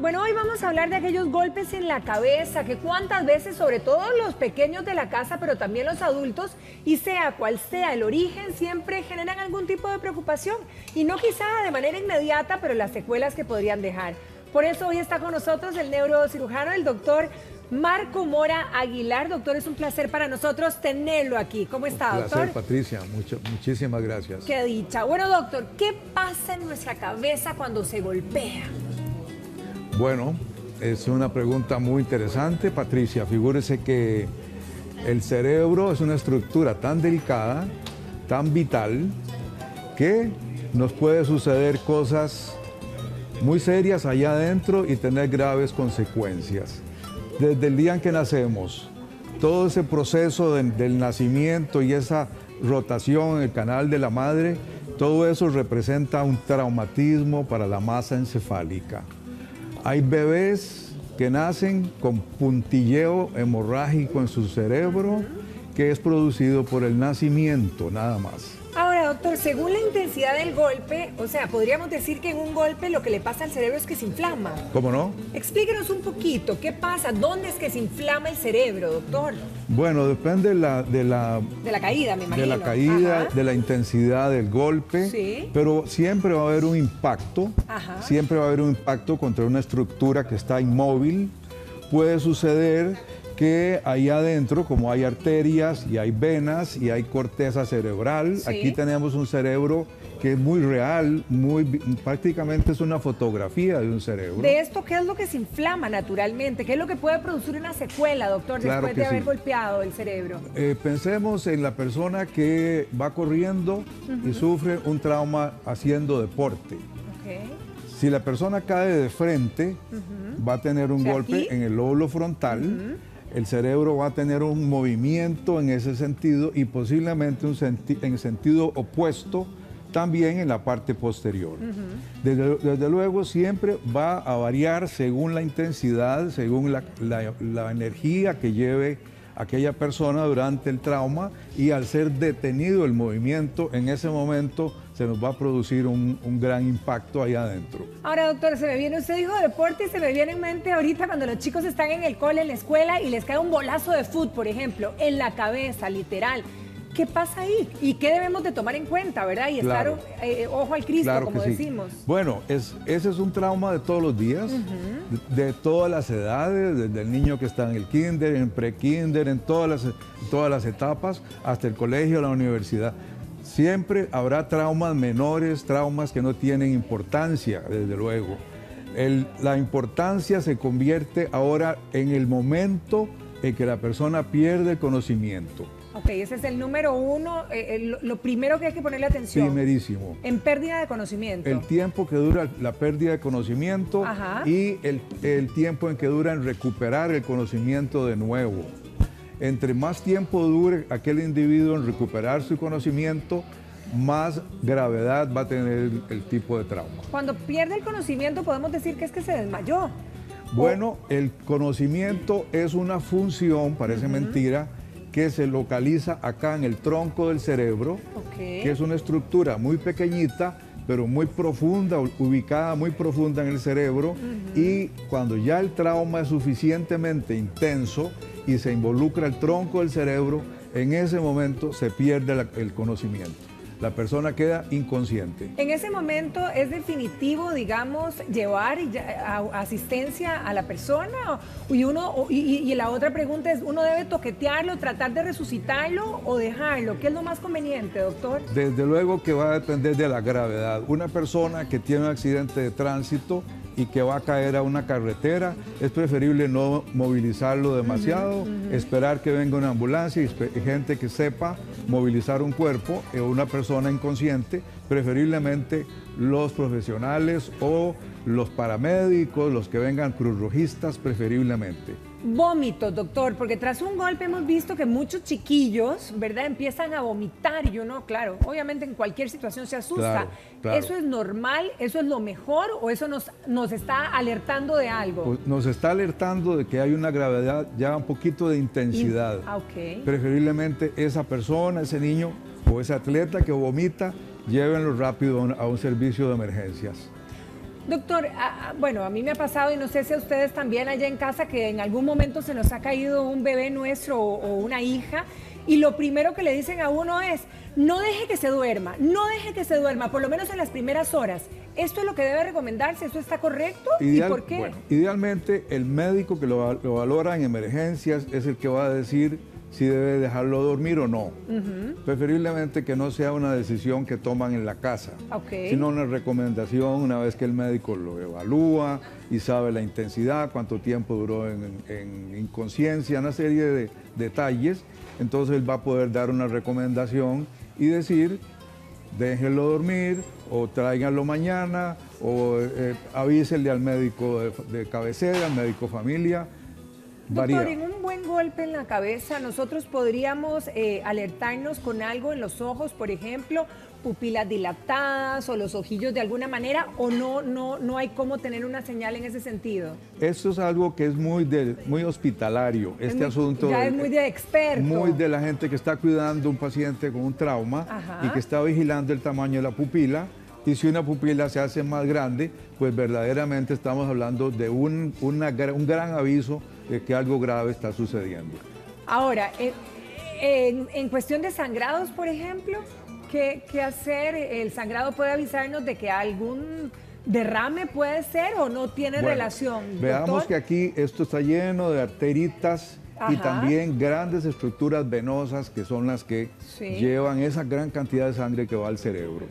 Bueno, hoy vamos a hablar de aquellos golpes en la cabeza que cuántas veces, sobre todo los pequeños de la casa, pero también los adultos, y sea cual sea el origen, siempre generan algún tipo de preocupación. Y no quizá de manera inmediata, pero las secuelas que podrían dejar. Por eso hoy está con nosotros el neurocirujano, el doctor Marco Mora Aguilar. Doctor, es un placer para nosotros tenerlo aquí. ¿Cómo está, doctor? Un placer, Patricia. Muchísimas gracias. Qué dicha. Bueno, doctor, ¿qué pasa en nuestra cabeza cuando se golpea? Bueno, es una pregunta muy interesante, Patricia. Figúrese que el cerebro es una estructura tan delicada, tan vital, que nos puede suceder cosas muy serias allá adentro y tener graves consecuencias. Desde el día en que nacemos, todo ese proceso del nacimiento y esa rotación en el canal de la madre, todo eso representa un traumatismo para la masa encefálica. Hay bebés que nacen con puntilleo hemorrágico en su cerebro, que es producido por el nacimiento, nada más. Ahora, doctor, según la intensidad del golpe, o sea, podríamos decir que en un golpe lo que le pasa al cerebro es que se inflama. ¿Cómo no? Explíquenos un poquito, ¿qué pasa? ¿Dónde es que se inflama el cerebro, doctor? Bueno, depende de la caída, me imagino. De la caída, ajá, de la intensidad del golpe, sí, pero siempre va a haber un impacto, ajá, siempre va a haber un impacto contra una estructura que está inmóvil. Puede suceder que ahí adentro, como hay arterias y hay venas y hay corteza cerebral, sí, aquí tenemos un cerebro que es muy real, prácticamente es una fotografía de un cerebro. De esto, ¿qué es lo que se inflama naturalmente? ¿Qué es lo que puede producir una secuela, doctor, Claro después de haber sí. golpeado el cerebro? Pensemos en la persona que va corriendo y sufre un trauma haciendo deporte. Okay. Si la persona cae de frente, va a tener un golpe aquí en el lóbulo frontal, el cerebro va a tener un movimiento en ese sentido y posiblemente en sentido opuesto también en la parte posterior. Desde luego siempre va a variar según la intensidad, según la energía que lleve aquella persona durante el trauma, y al ser detenido el movimiento, en ese momento se nos va a producir un gran impacto ahí adentro. Ahora, doctor, usted dijo deporte y se me viene en mente ahorita cuando los chicos están en el cole, en la escuela, y les cae un bolazo de fútbol, por ejemplo, en la cabeza, literal. ¿Qué pasa ahí? ¿Y qué debemos de tomar en cuenta, verdad? Y claro, estar ojo al Cristo, claro como sí. decimos. Bueno, ese es un trauma de todos los días, de todas las edades, desde el niño que está en el kinder, en pre-kinder, en todas las etapas, hasta el colegio, la universidad. Siempre habrá traumas menores, traumas que no tienen importancia, desde luego. La importancia se convierte ahora en el momento en que la persona pierde el conocimiento. Ok, ese es el número uno, lo primero que hay que ponerle atención. Primerísimo. En pérdida de conocimiento. El tiempo que dura la pérdida de conocimiento, ajá, y el tiempo en que dura en recuperar el conocimiento de nuevo. Entre más tiempo dure aquel individuo en recuperar su conocimiento, más gravedad va a tener el tipo de trauma. Cuando pierde el conocimiento, podemos decir que es que se desmayó. Bueno, el conocimiento es una función, parece mentira, que se localiza acá en el tronco del cerebro, que es una estructura muy pequeñita, pero muy profunda, ubicada muy profunda en el cerebro, y cuando ya el trauma es suficientemente intenso y se involucra el tronco del cerebro, en ese momento se pierde el conocimiento. La persona queda inconsciente. En ese momento es definitivo, digamos, llevar asistencia a la persona, y la otra pregunta es, ¿uno debe toquetearlo, tratar de resucitarlo o dejarlo? ¿Qué es lo más conveniente, doctor? Desde luego que va a depender de la gravedad. Una persona que tiene un accidente de tránsito y que va a caer a una carretera, es preferible no movilizarlo demasiado, esperar que venga una ambulancia y gente que sepa movilizar un cuerpo, una persona inconsciente, preferiblemente los profesionales o los paramédicos, los que vengan cruzrojistas, preferiblemente. Vómitos, doctor, porque tras un golpe hemos visto que muchos chiquillos, ¿verdad?, empiezan a vomitar y uno, claro, obviamente en cualquier situación se asusta. Claro, claro. ¿Eso es normal? ¿Eso es lo mejor? ¿O eso nos está alertando de algo? Pues nos está alertando de que hay una gravedad, ya un poquito de intensidad. Okay. Preferiblemente esa persona, ese niño o ese atleta que vomita, llévenlo rápido a un servicio de emergencias. Doctor, bueno, a mí me ha pasado y no sé si a ustedes también allá en casa que en algún momento se nos ha caído un bebé nuestro o una hija y lo primero que le dicen a uno es, no deje que se duerma, no deje que se duerma, por lo menos en las primeras horas. ¿Esto es lo que debe recomendarse? ¿Esto está correcto? ¿Y por qué? Bueno, idealmente el médico que lo valora en emergencias es el que va a decir si debe dejarlo dormir o no. Preferiblemente que no sea una decisión que toman en la casa, sino una recomendación una vez que el médico lo evalúa y sabe la intensidad, cuánto tiempo duró en inconsciencia, una serie de detalles. Entonces él va a poder dar una recomendación y decir, déjenlo dormir o tráiganlo mañana o avísenle al médico de cabecera, al médico familia. Doctor, en un buen golpe en la cabeza, nosotros podríamos alertarnos con algo en los ojos, por ejemplo, pupilas dilatadas o los ojillos de alguna manera, o no hay cómo tener una señal en ese sentido. Eso es algo que es muy hospitalario, asunto. Ya es muy de experto. Muy de la gente que está cuidando a un paciente con un trauma y que está vigilando el tamaño de la pupila. Y si una pupila se hace más grande, pues verdaderamente estamos hablando de un gran aviso de que algo grave está sucediendo. Ahora, en cuestión de sangrados, por ejemplo, ¿qué hacer? ¿El sangrado puede avisarnos de que algún derrame puede ser o no tiene relación? Veamos, doctor, que aquí esto está lleno de arteritas y también grandes estructuras venosas que son las que llevan esa gran cantidad de sangre que va al cerebro.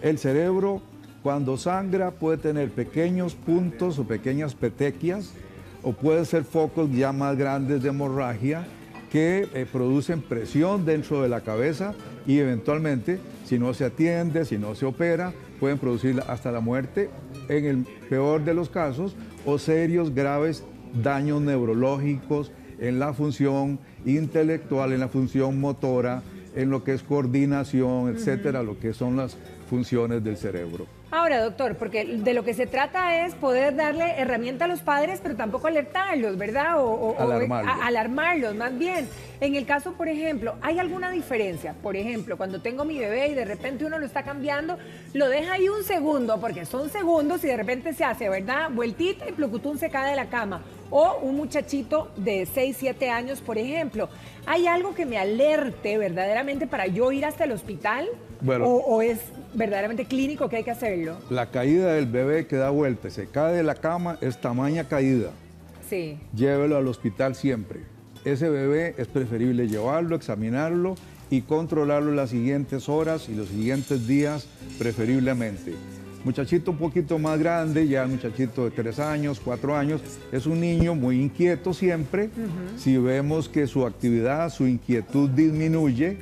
El cerebro, cuando sangra, puede tener pequeños puntos o pequeñas petequias, o puede ser focos ya más grandes de hemorragia que producen presión dentro de la cabeza y eventualmente, si no se atiende, si no se opera, pueden producir hasta la muerte, en el peor de los casos, o serios, graves daños neurológicos en la función intelectual, en la función motora, en lo que es coordinación, etcétera, lo que son las funciones del cerebro. Ahora, doctor, porque de lo que se trata es poder darle herramienta a los padres, pero tampoco alertarlos, ¿verdad? Alarmarlos, más bien. En el caso, por ejemplo, ¿hay alguna diferencia? Por ejemplo, cuando tengo mi bebé y de repente uno lo está cambiando, lo deja ahí un segundo, porque son segundos y de repente se hace, ¿verdad? Vueltita y plucutún se cae de la cama. O un muchachito de 6, 7 años, por ejemplo. ¿Hay algo que me alerte verdaderamente para yo ir hasta el hospital? Bueno, ¿O es verdaderamente clínico que hay que hacerlo? La caída del bebé que da vuelta y se cae de la cama es tamaña caída. Sí. Llévelo al hospital siempre. Ese bebé es preferible llevarlo, examinarlo y controlarlo las siguientes horas y los siguientes días preferiblemente. Muchachito un poquito más grande, ya muchachito de 3 años, 4 años, es un niño muy inquieto siempre. Si vemos que su actividad, su inquietud disminuye,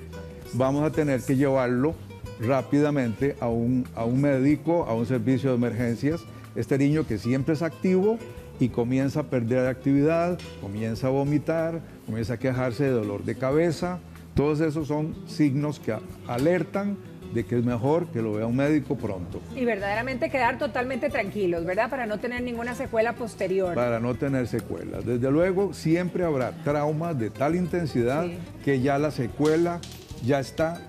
vamos a tener que llevarlo rápidamente a un médico, a un servicio de emergencias. Este niño que siempre es activo y comienza a perder actividad, comienza a vomitar, comienza a quejarse de dolor de cabeza. Todos esos son signos que alertan de que es mejor que lo vea un médico pronto. Y verdaderamente quedar totalmente tranquilos, ¿verdad? Para no tener ninguna secuela posterior. Para no tener secuelas. Desde luego, siempre habrá traumas de tal intensidad que ya la secuela ya está,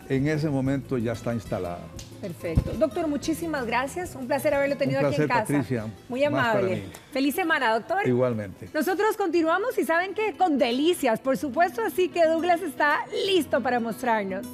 en ese momento ya está instalada. Perfecto. Doctor, muchísimas gracias. Un placer haberlo tenido aquí en casa. Patricia. Muy amable. Feliz semana, doctor. Igualmente. Nosotros continuamos y saben que con delicias, por supuesto, así que Douglas está listo para mostrarnos.